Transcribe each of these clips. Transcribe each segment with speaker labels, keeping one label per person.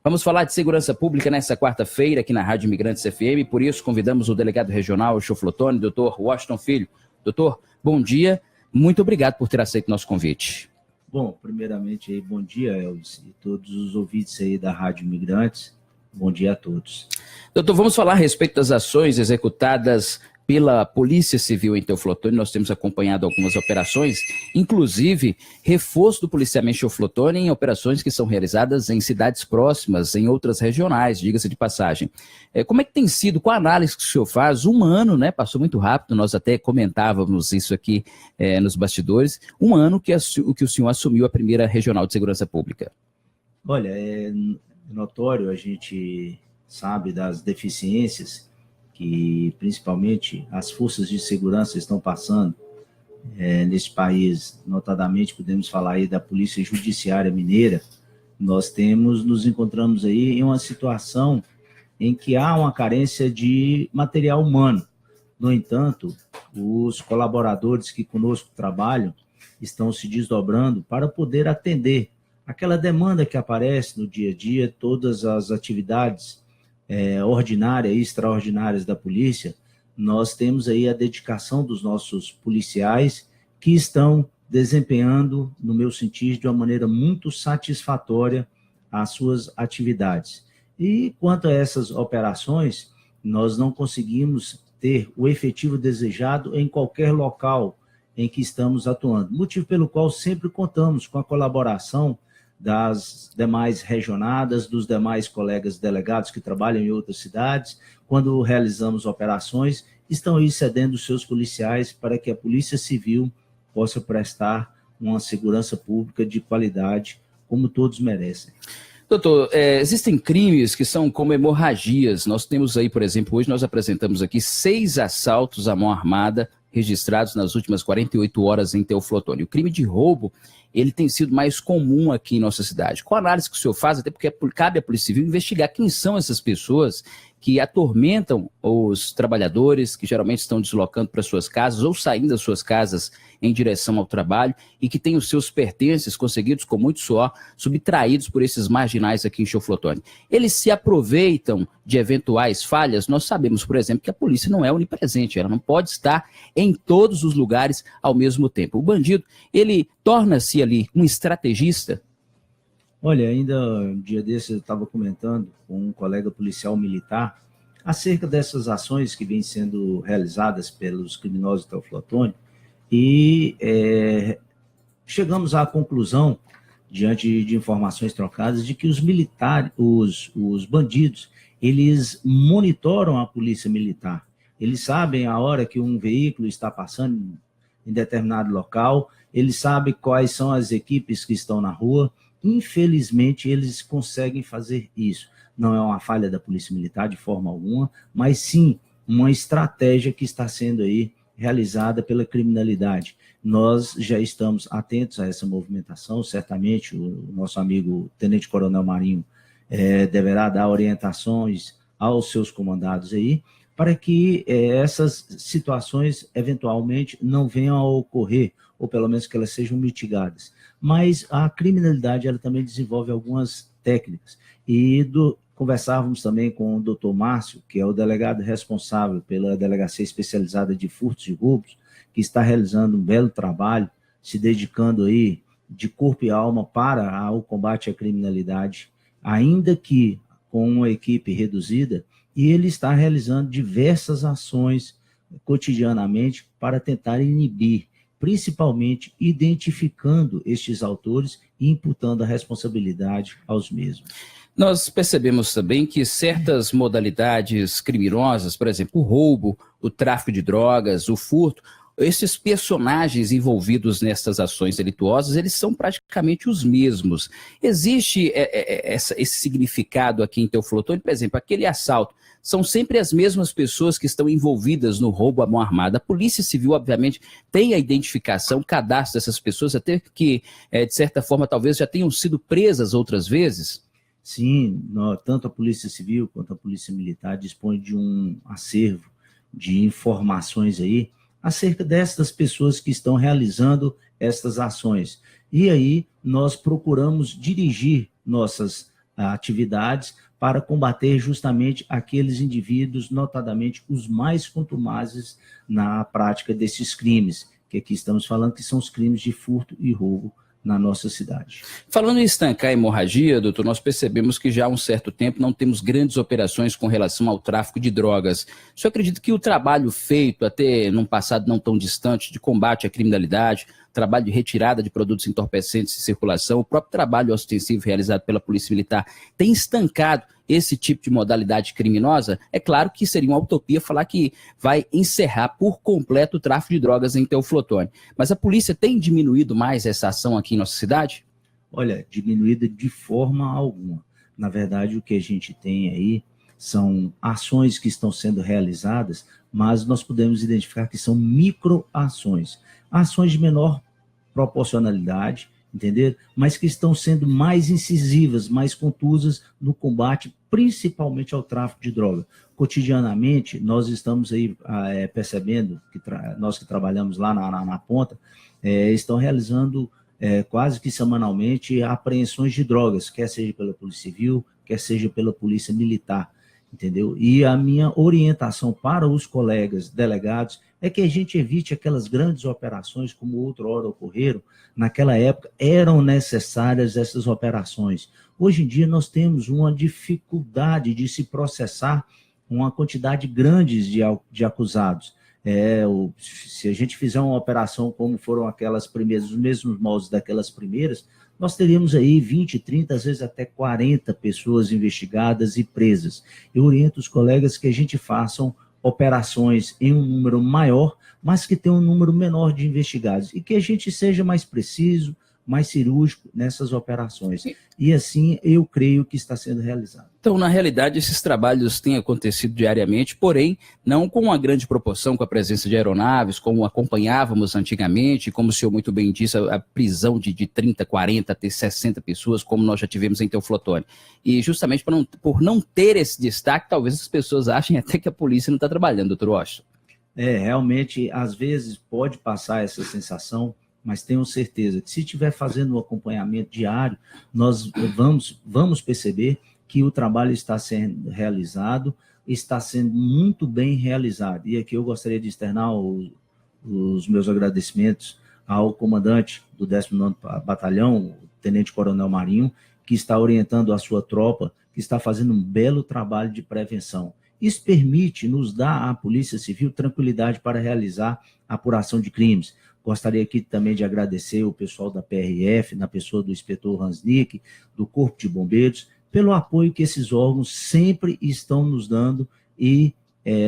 Speaker 1: Vamos falar de segurança pública nessa quarta-feira aqui na Rádio Imigrantes FM, por isso convidamos o delegado regional Choflotone, doutor Washington Filho. Doutor, bom dia, muito obrigado por ter aceito nosso convite.
Speaker 2: Bom, primeiramente, aí, bom dia, Elvis, e todos os ouvintes aí da Rádio Imigrantes, bom dia a todos.
Speaker 1: Doutor, vamos falar a respeito das ações executadas pela Polícia Civil em Teoflotone. Nós temos acompanhado algumas operações, inclusive reforço do policiamento Teoflotone em operações que são realizadas em cidades próximas, em outras regionais, diga-se de passagem. Como é que tem sido, qual a análise que o senhor faz? Um ano, né? Passou muito rápido, nós até comentávamos isso aqui nos bastidores, um ano que o senhor assumiu a primeira Regional de Segurança Pública.
Speaker 2: Olha, é notório, a gente sabe das deficiências que principalmente as forças de segurança estão passando nesse país, notadamente podemos falar aí da Polícia Judiciária Mineira. Nós nos encontramos aí em uma situação em que há uma carência de material humano. No entanto, os colaboradores que conosco trabalham estão se desdobrando para poder atender aquela demanda que aparece no dia a dia, todas as atividades ordinárias e extraordinárias da polícia. Nós temos aí a dedicação dos nossos policiais que estão desempenhando, no meu sentido, de uma maneira muito satisfatória as suas atividades. E quanto a essas operações, nós não conseguimos ter o efetivo desejado em qualquer local em que estamos atuando, motivo pelo qual sempre contamos com a colaboração das demais regionadas, dos demais colegas delegados que trabalham em outras cidades. Quando realizamos operações, estão aí cedendo seus policiais para que a Polícia Civil possa prestar uma segurança pública de qualidade, como todos merecem.
Speaker 1: Doutor, existem crimes que são como hemorragias. Nós temos aí, por exemplo, hoje nós apresentamos aqui 6 assaltos à mão armada registrados nas últimas 48 horas em Teoflotone. O crime de roubo, ele tem sido mais comum aqui em nossa cidade. Qual a análise que o senhor faz, até porque cabe à Polícia Civil investigar quem são essas pessoas que atormentam os trabalhadores, que geralmente estão deslocando para suas casas ou saindo das suas casas em direção ao trabalho e que têm os seus pertences conseguidos com muito suor, subtraídos por esses marginais aqui em Teoflotone. Eles se aproveitam de eventuais falhas. Nós sabemos, por exemplo, que a polícia não é onipresente, ela não pode estar em todos os lugares ao mesmo tempo. O bandido, ele torna-se ali um estrategista.
Speaker 2: Olha, ainda um dia desses eu estava comentando com um colega policial militar acerca dessas ações que vêm sendo realizadas pelos criminosos de Teoflotone e chegamos à conclusão, diante de informações trocadas, de que os militares, os bandidos, eles monitoram a polícia militar. Eles sabem a hora que um veículo está passando em determinado local, eles sabem quais são as equipes que estão na rua. Infelizmente, eles conseguem fazer isso. Não é uma falha da Polícia Militar de forma alguma, mas sim uma estratégia que está sendo aí realizada pela criminalidade. Nós já estamos atentos a essa movimentação, certamente o nosso amigo Tenente Coronel Marinho deverá dar orientações aos seus comandados aí, para que essas situações eventualmente não venham a ocorrer, ou pelo menos que elas sejam mitigadas. Mas a criminalidade, ela também desenvolve algumas técnicas. E conversávamos também com o doutor Márcio, que é o delegado responsável pela Delegacia Especializada de Furtos e Roubos, que está realizando um belo trabalho, se dedicando aí de corpo e alma para o combate à criminalidade, ainda que com uma equipe reduzida, e ele está realizando diversas ações cotidianamente para tentar inibir, principalmente identificando estes autores e imputando a responsabilidade aos mesmos.
Speaker 1: Nós percebemos também que certas modalidades criminosas, por exemplo, o roubo, o tráfico de drogas, o furto, esses personagens envolvidos nessas ações delituosas, eles são praticamente os mesmos. Existe esse significado aqui em Teoflotone, por exemplo, aquele assalto, são sempre as mesmas pessoas que estão envolvidas no roubo à mão armada. A Polícia Civil, obviamente, tem a identificação, o cadastro dessas pessoas, até que, de certa forma, talvez já tenham sido presas outras vezes?
Speaker 2: Sim, tanto a Polícia Civil quanto a Polícia Militar dispõe de um acervo de informações aí acerca dessas pessoas que estão realizando estas ações. E aí nós procuramos dirigir nossas atividades para combater justamente aqueles indivíduos, notadamente os mais contumazes na prática desses crimes, que aqui estamos falando que são os crimes de furto e roubo na nossa cidade.
Speaker 1: Falando em estancar a hemorragia, doutor, nós percebemos que já há um certo tempo não temos grandes operações com relação ao tráfico de drogas. O senhor acredita que o trabalho feito até num passado não tão distante de combate à criminalidade, trabalho de retirada de produtos entorpecentes de circulação, o próprio trabalho ostensivo realizado pela Polícia Militar tem estancado esse tipo de modalidade criminosa? É claro que seria uma utopia falar que vai encerrar por completo o tráfico de drogas em Teoflotone. Mas a polícia tem diminuído mais essa ação aqui em nossa cidade?
Speaker 2: Olha, diminuída de forma alguma. Na verdade, o que a gente tem aí são ações que estão sendo realizadas, mas nós podemos identificar que são microações. Ações de menor proporcionalidade, entender? Mas que estão sendo mais incisivas, mais contusas no combate, principalmente ao tráfico de droga. Cotidianamente, nós estamos aí percebendo, que nós que trabalhamos lá na ponta, estão realizando quase que semanalmente apreensões de drogas, quer seja pela Polícia Civil, quer seja pela Polícia Militar, entendeu? E a minha orientação para os colegas delegados é que a gente evite aquelas grandes operações como outrora ocorreram. Naquela época eram necessárias essas operações. Hoje em dia nós temos uma dificuldade de se processar uma quantidade grande de acusados. Se a gente fizer uma operação como foram aquelas primeiras, os mesmos moldes daquelas primeiras, nós teríamos aí 20, 30, às vezes até 40 pessoas investigadas e presas. Eu oriento os colegas que a gente façam operações em um número maior, mas que tenha um número menor de investigados, e que a gente seja mais preciso, mais cirúrgico nessas operações. E assim, eu creio que está sendo realizado.
Speaker 1: Então, na realidade, esses trabalhos têm acontecido diariamente, porém, não com uma grande proporção, com a presença de aeronaves, como acompanhávamos antigamente, como o senhor muito bem disse, a prisão de 30, 40, até 60 pessoas, como nós já tivemos em Teoflotone. E justamente por não ter esse destaque, talvez as pessoas achem até que a polícia não está trabalhando, doutor Washington.
Speaker 2: Realmente, às vezes pode passar essa sensação, mas tenho certeza que se estiver fazendo um acompanhamento diário, nós vamos perceber que o trabalho está sendo realizado, está sendo muito bem realizado. E aqui eu gostaria de externar os meus agradecimentos ao comandante do 19º Batalhão, o Tenente Coronel Marinho, que está orientando a sua tropa, que está fazendo um belo trabalho de prevenção. Isso permite nos dar à Polícia Civil tranquilidade para realizar a apuração de crimes. Gostaria aqui também de agradecer o pessoal da PRF, na pessoa do inspetor Hansnick, do Corpo de Bombeiros, pelo apoio que esses órgãos sempre estão nos dando e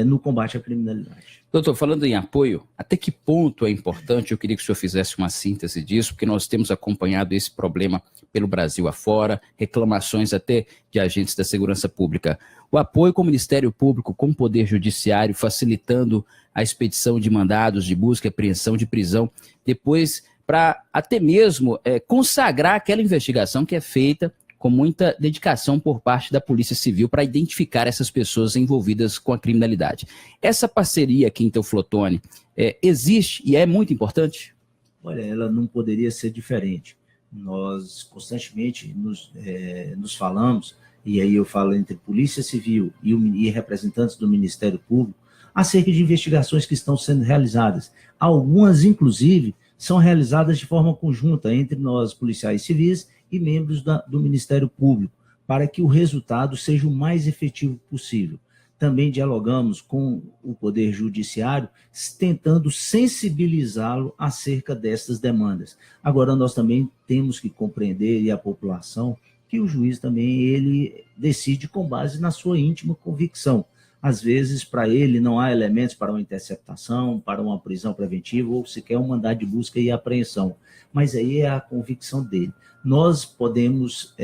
Speaker 2: no combate à criminalidade.
Speaker 1: Doutor, falando em apoio, até que ponto é importante, eu queria que o senhor fizesse uma síntese disso, porque nós temos acompanhado esse problema pelo Brasil afora, reclamações até de agentes da segurança pública. O apoio com o Ministério Público, com o Poder Judiciário, facilitando a expedição de mandados de busca e apreensão de prisão, depois para até mesmo consagrar aquela investigação que é feita com muita dedicação por parte da Polícia Civil para identificar essas pessoas envolvidas com a criminalidade. Essa parceria aqui em Teoflotone existe e é muito importante?
Speaker 2: Olha, ela não poderia ser diferente. Nós constantemente nos falamos, e aí eu falo entre Polícia Civil e representantes do Ministério Público, acerca de investigações que estão sendo realizadas. Algumas, inclusive, são realizadas de forma conjunta entre nós, policiais civis, e membros do Ministério Público, para que o resultado seja o mais efetivo possível. Também dialogamos com o Poder Judiciário, tentando sensibilizá-lo acerca dessas demandas. Agora, nós também temos que compreender, e a população, que o juiz também ele decide com base na sua íntima convicção. Às vezes, para ele, não há elementos para uma interceptação, para uma prisão preventiva, ou sequer um mandado de busca e apreensão. Mas aí é a convicção dele. Nós podemos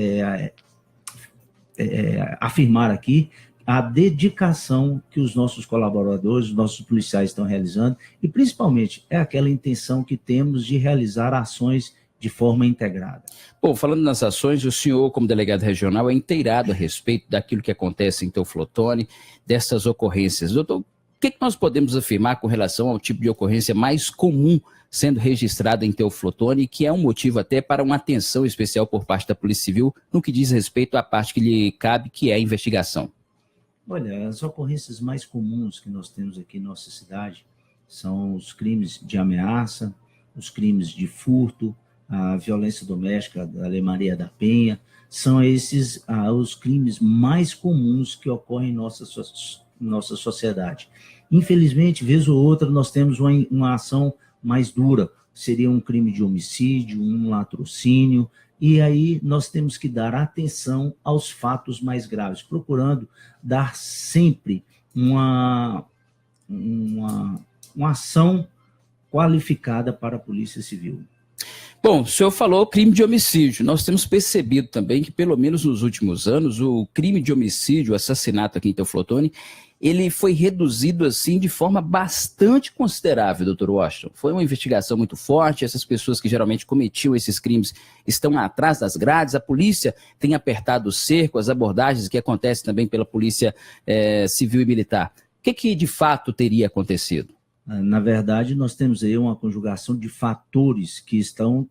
Speaker 2: afirmar aqui a dedicação que os nossos colaboradores, os nossos policiais estão realizando, e principalmente é aquela intenção que temos de realizar ações de forma integrada.
Speaker 1: Bom, falando nas ações, o senhor, como delegado regional, é inteirado a respeito daquilo que acontece em Teoflotone, dessas ocorrências. Doutor, o que nós podemos afirmar com relação ao tipo de ocorrência mais comum sendo registrado em Teoflotone, que é um motivo até para uma atenção especial por parte da Polícia Civil no que diz respeito à parte que lhe cabe, que é a investigação?
Speaker 2: Olha, as ocorrências mais comuns que nós temos aqui em nossa cidade são os crimes de ameaça, os crimes de furto, a violência doméstica da Lei Maria da Penha. São esses os crimes mais comuns que ocorrem em nossa sociedade. Infelizmente, vez ou outra, nós temos uma ação mais dura, seria um crime de homicídio, um latrocínio, e aí nós temos que dar atenção aos fatos mais graves, procurando dar sempre uma ação qualificada para a Polícia Civil.
Speaker 1: Bom, o senhor falou crime de homicídio. Nós temos percebido também que, pelo menos nos últimos anos, o crime de homicídio, o assassinato aqui em Teoflotone, ele foi reduzido assim de forma bastante considerável, doutor Washington. Foi uma investigação muito forte, essas pessoas que geralmente cometiam esses crimes estão atrás das grades, a polícia tem apertado o cerco, as abordagens que acontecem também pela Polícia Civil e Militar. O que de fato teria acontecido?
Speaker 2: Na verdade, nós temos aí uma conjugação de fatores que estão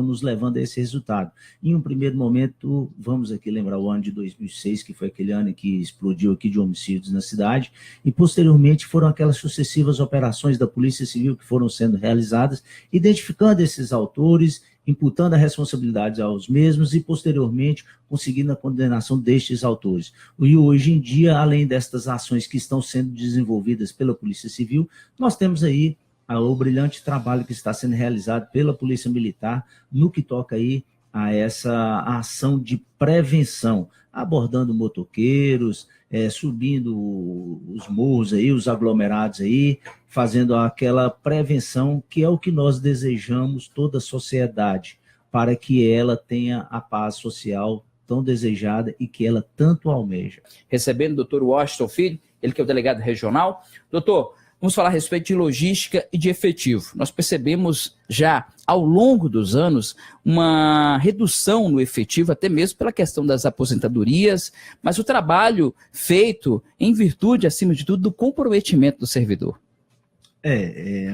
Speaker 2: nos levando a esse resultado. Em um primeiro momento, vamos aqui lembrar o ano de 2006, que foi aquele ano que explodiu aqui de homicídios na cidade, e posteriormente foram aquelas sucessivas operações da Polícia Civil que foram sendo realizadas, identificando esses autores, imputando a responsabilidade aos mesmos e, posteriormente, conseguindo a condenação destes autores. E hoje em dia, além destas ações que estão sendo desenvolvidas pela Polícia Civil, nós temos aí o brilhante trabalho que está sendo realizado pela Polícia Militar no que toca aí a essa ação de prevenção, abordando motoqueiros, subindo os morros aí, os aglomerados aí, fazendo aquela prevenção que é o que nós desejamos toda a sociedade, para que ela tenha a paz social tão desejada e que ela tanto almeja.
Speaker 1: Recebendo o doutor Washington Filho, ele que é o delegado regional. Doutor, vamos falar a respeito de logística e de efetivo. Nós percebemos já ao longo dos anos uma redução no efetivo, até mesmo pela questão das aposentadorias, mas o trabalho feito em virtude, acima de tudo, do comprometimento do servidor.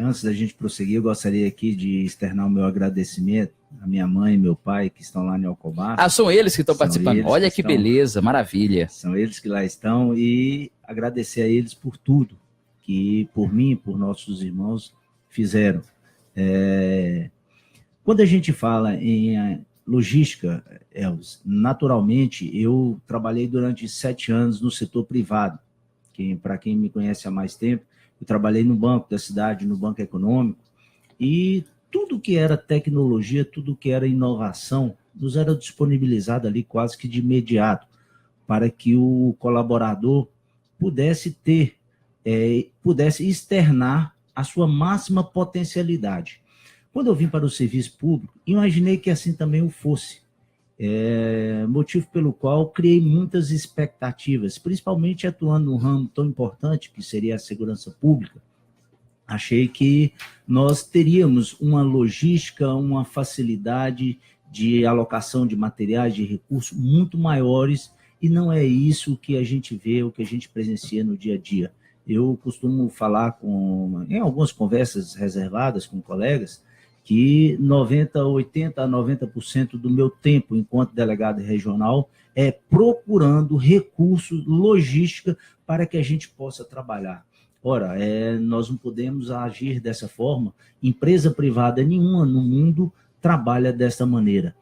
Speaker 2: Antes da gente prosseguir, eu gostaria aqui de externar o meu agradecimento à minha mãe e meu pai, que estão lá em Alcobar.
Speaker 1: São eles que estão participando. Olha que beleza, maravilha.
Speaker 2: São eles que lá estão, e agradecer a eles por tudo que por mim e por nossos irmãos fizeram. Quando a gente fala em logística, Elvis, naturalmente eu trabalhei durante 7 anos no setor privado. Para quem me conhece há mais tempo, eu trabalhei no banco da cidade, no banco econômico, e tudo que era tecnologia, tudo que era inovação, nos era disponibilizado ali quase que de imediato, para que o colaborador pudesse externar a sua máxima potencialidade. Quando eu vim para o serviço público, imaginei que assim também o fosse. Motivo pelo qual criei muitas expectativas, principalmente atuando num ramo tão importante que seria a segurança pública. Achei que nós teríamos uma logística, uma facilidade de alocação de materiais, de recursos muito maiores, e não é isso que a gente vê, o que a gente presencia no dia a dia. Eu costumo falar em algumas conversas reservadas com colegas, que 80% a 90% do meu tempo enquanto delegado regional é procurando recursos, logística, para que a gente possa trabalhar. Ora, nós não podemos agir dessa forma. Empresa privada nenhuma no mundo trabalha dessa maneira.